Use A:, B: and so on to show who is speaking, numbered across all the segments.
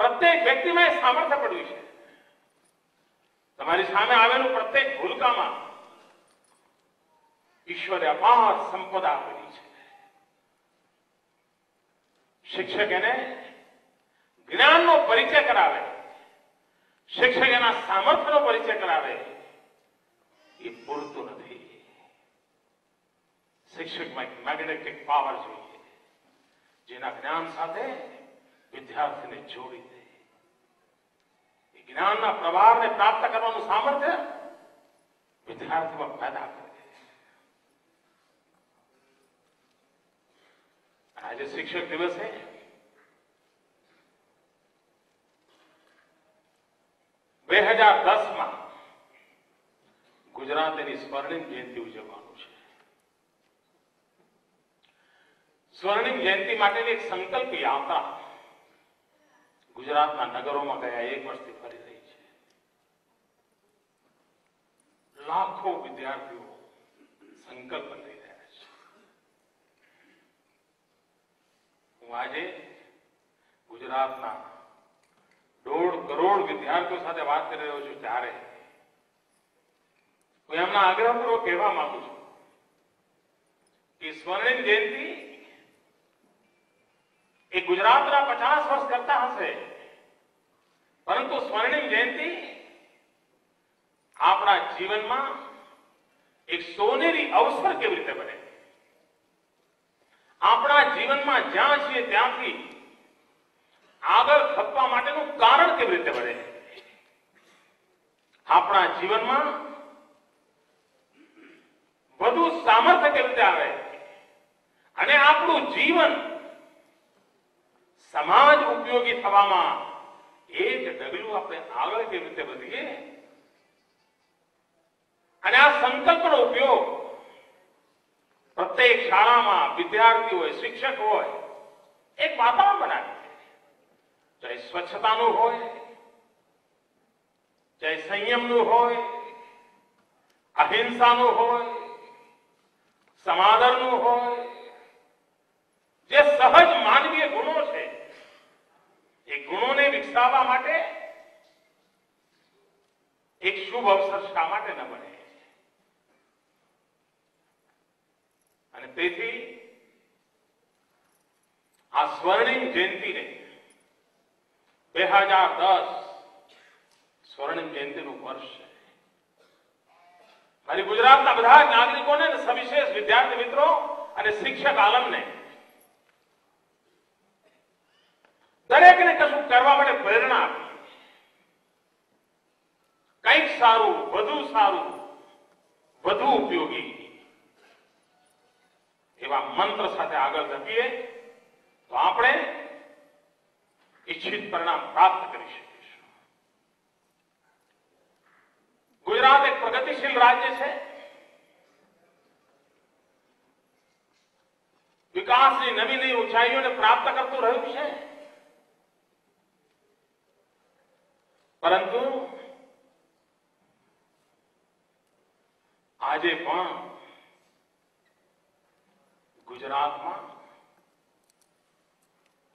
A: પ્રત્યેક વ્યક્તિમાં એ સામર્થ્ય પડ્યું છે. તમારી સામે આવેલું પ્રત્યેક ભૂલકામાં ઈશ્વરે અપાર સંપદા આપેલી છે. શિક્ષક એને જ્ઞાનનો પરિચય કરાવે, શિક્ષક એના સામર્થ્યનો પરિચય કરાવે, એ પૂરતું નથી. શિક્ષકમાં એક મેગ્નેટિક પાવર જોઈએ, જેના જ્ઞાન સાથે વિદ્યાર્થીને જોડી દે. એ જ્ઞાનના પ્રભાવને પ્રાપ્ત કરવાનું સામર્થ્ય વિદ્યાર્થીમાં પેદા કરે. આજે શિક્ષક દિવસ છે. બે 2010 ગુજરાત એની સ્વર્ણિમ જયંતિ ઉજવવાનું છે. સ્વર્ણિમ જયંતિ માટેની એક સંકલ્પ યાત્રા ગુજરાતના નગરોમાં ગયા 1 વર્ષથી ફરી રહી છે. લાખો વિદ્યાર્થીઓ સંકલ્પ લઈ રહ્યા છે. હું આજે ગુજરાતના 1.5 કરોડ વિદ્યાર્થીઓ સાથે વાત કરી રહ્યો છું ત્યારે હું એમના આગ્રહપૂર્વક કહેવા માંગુ છું કે સ્વર્ણિમ જયંતિ એ ગુજરાતના 50 વર્ષ કરતા હશે, પરંતુ સ્વર્ણિમ જયંતિ આપણા જીવનમાં એક સોનેરી અવસર કેવી રીતે બને, આપણા જીવનમાં જ્યાં છીએ ત્યાંથી આગળ ખપવા માટેનું કારણ કેવી રીતે બને, આપણા જીવનમાં વધુ સામર્થ્ય કેવી રીતે આવે અને આપણું જીવન સમાજ ઉપયોગી થવામાં એક ડગલું આપણે આગળ કેવી રીતે વધીએ, અને આ સંકલ્પનો ઉપયોગ પ્રત્યેક શાળામાં વિદ્યાર્થી હોય, શિક્ષક હોય, એક વાતાવરણ બનાવે. ચાહે સ્વચ્છતાનું હોય, ચાહે સંયમનું હોય, અહિંસાનું હોય, સમાદરનું હોય, જે સહજ માનવીય ગુણો છે એ ગુણોને વિકસાવવા માટે એક શુભ અવસર શા માટે ન બને. અને તેથી આ સ્વર્ણિમ જયંતિને 2010 સ્વર્ણિમ જયંતિનું વર્ષ છે. મારી ગુજરાતના બધા જ નાગરિકોને, સવિશેષ વિદ્યાર્થી મિત્રો અને શિક્ષક આલમને દરેકને કશું કરવા માટે પ્રેરણા આપી, કંઈક સારું, વધુ ઉપયોગી એવા મંત્ર સાથે આગળ ધપીએ તો આપણે ઇચ્છિત પરિણામ પ્રાપ્ત કરી શકીશું. ગુજરાત એક પ્રગતિશીલ રાજ્ય છે. વિકાસની નવી ઊંચાઈઓને પ્રાપ્ત કરતું રહ્યું છે, પરંતુ આજે પણ ગુજરાતમાં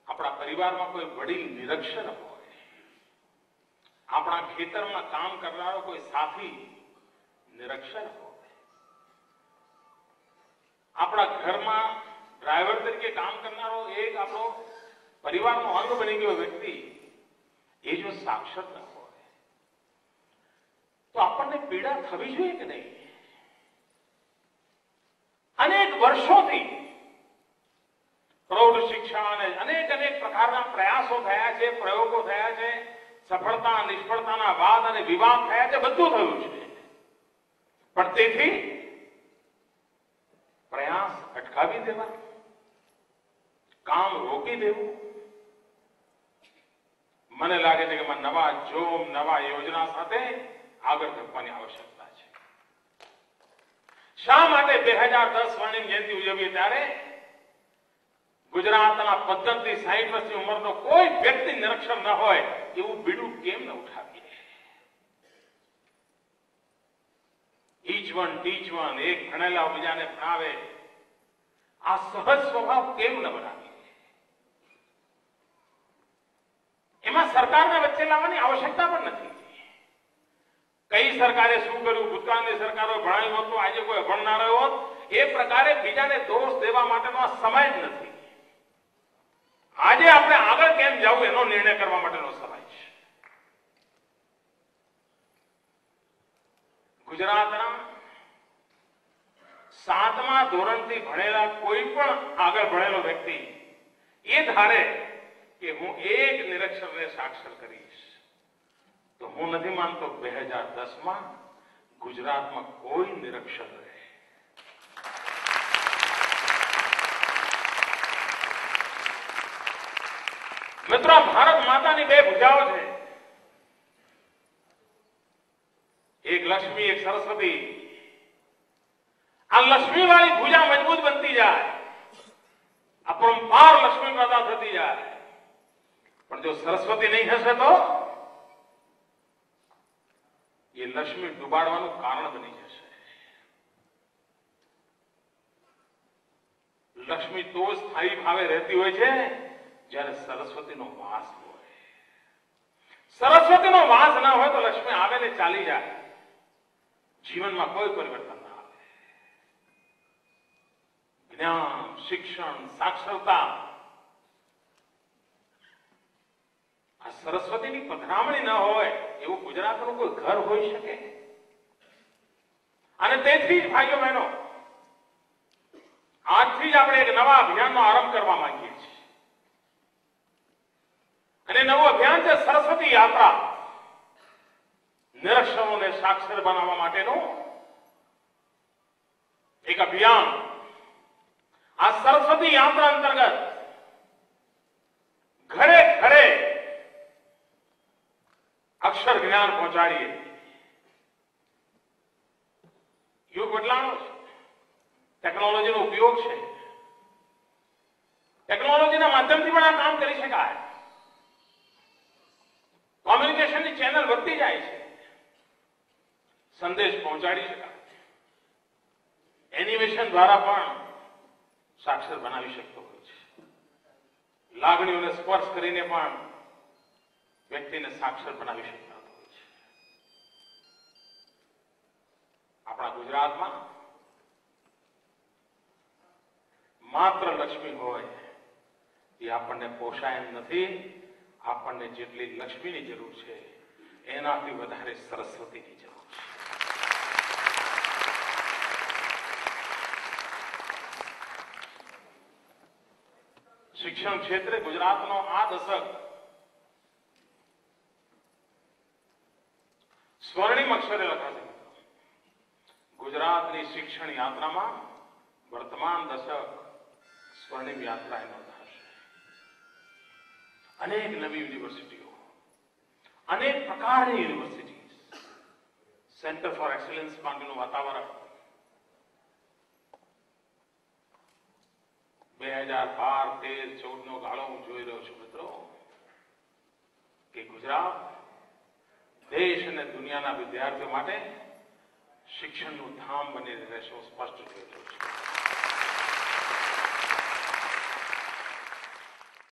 A: આપણા પરિવારમાં કોઈ વડીલ નિરક્ષર હોય, આપણા ખેતરમાં કામ કરનારો કોઈ સાથી નિરક્ષર હોય, આપણા ઘરમાં ડ્રાઈવર તરીકે કામ કરનારો એક આપણો પરિવારનો અંગ બની ગયો વ્યક્તિ એ જો સાક્ષર ન હોય તો આપણને પીડા થવી જોઈએ કે નહીં. અનેક વર્ષોથી પ્રૌઢ શિક્ષા અને અનેક પ્રકારના પ્રયાસો થયા છે, પ્રયોગો થયા છે, સફળતા નિષ્ફળતાના વાદ અને વિવાદ થયા છે, બધું થયું છે, પણ તેથી પ્રયાસ અટકાવી દેવા, કામ રોકી દેવું, મને લાગે છે કે નવા જોમ, નવા યોજના સાથે આગળ ધપવાની આવશ્યકતા છે. શા માટે 2010 સ્વર્ણિમ જયંતિ ઉજવીએ ત્યારે ગુજરાતના 15 થી 60 વર્ષની ઉંમરનો કોઈ વ્યક્તિ નિરક્ષર ન હોય એવું બીડું કેમ ન ઉઠાવીએ? ઈચ વન ટીચ વન, એક ભણેલા બીજાને ભણાવે, આ સહજ સ્વભાવ કેમ ન બનાવીએ? એમાં સરકારને વચ્ચે લાવવાની આવશ્યકતા પણ નથી. કઈ સરકારે શું કર્યું, ભૂતકાળની સરકારો ભણાવ્યું હોત તો આજે કોઈ અભણ ના રહ્યો હોત, એ પ્રકારે બીજાને દોષ દેવા માટેનો આ સમય જ નથી. આજે આપણે આગળ કેમ જવું એનો નિર્ણય કરવા માટેનો સમય છે. ગુજરાતના 7મા ધોરણથી ભણેલા કોઈ પણ આગળ ભણેલો વ્યક્તિ એ ધારે કે હું એક નિરક્ષરને સાક્ષર કરીશ તો હું નથી માનતો 2010માં ગુજરાતમાં કોઈ નિરક્ષર રહે. મિત્રો, ભારત માતાની બે ભુજાઓ છે, એક લક્ષ્મી એક સરસ્વતી. આ લક્ષ્મી વાળી ભુજા મજબૂત બનતી જાય, અપરંપાર લક્ષ્મી પેદા થતી જાય, પણ જો સરસ્વતી નહીં હશે તો એ લક્ષ્મી ડૂબાડવાનું કારણ બની જશે. લક્ષ્મી તો સ્થાયી ભાવે રહેતી હોય છે જ્યારે સરસ્વતીનો વાસ હોય. સરસ્વતીનો વાસ ના હોય તો લક્ષ્મી આવે ને ચાલી જાય, જીવનમાં કોઈ પરિવર્તન ના આવે. જ્ઞાન, શિક્ષણ, સાક્ષરતા આ સરસ્વતીની પધરામણી ન હોય એવું ગુજરાતનું કોઈ ઘર હોઈ શકે? અને તેથી જ ભાઈઓ બહેનો, આજથી જ આપણે એક નવા અભિયાનનો આરંભ કરવા માંગીએ છીએ. અને નવું અભિયાન છે સરસ્વતી યાત્રા. નિરક્ષરોને સાક્ષર બનાવવા માટેનું એક અભિયાન. આ સરસ્વતી યાત્રા અંતર્ગત ઘરે ઘરે અક્ષર જ્ઞાન પહોંચાડીએ. યુગ બદલાનો છે, ટેકનોલોજીનો ઉપયોગ છે, ટેકનોલોજીના માધ્યમથી પણ આ કામ કરી શકાય. કોમ્યુનિકેશનની ચેનલ વધતી જાય છે, સંદેશ પહોંચાડી શકાય. એનિમેશન દ્વારા પણ સાક્ષર બનાવી શકતો હોય છે. લાગણીઓને સ્પર્શ કરીને પણ વ્યક્તિને સાક્ષર બનાવી શકતા હોય છે. આપણા ગુજરાતમાં માત્ર લક્ષ્મી હોય એ આપણને પોષાય એમ નથી. આપણને જેટલી લક્ષ્મીની જરૂર છે એનાથી વધારે સરસ્વતીની જરૂર છે. શિક્ષણ ક્ષેત્રે ગુજરાતનો આ દશક સ્વર્ણિમ અક્ષરે લખાશે. ગુજરાતની શિક્ષણ યાત્રામાં વર્તમાન દશક સ્વર્ણિમ યાત્રા એનો થશે. અનેક નવી યુનિવર્સિટીઓ, અનેક પ્રકારની યુનિવર્સિટી, સેન્ટર ફોર એક્સેલન્સ માટેનું વાતાવરણ 2012, 13, 14નો ગાળો હું જોઈ રહ્યો છું મિત્રો, કે ગુજરાત દેશ અને દુનિયાના વિદ્યાર્થીઓ માટે શિક્ષણનું ધામ બની રહેશે. હું સ્પષ્ટ જોઈ રહ્યો છું.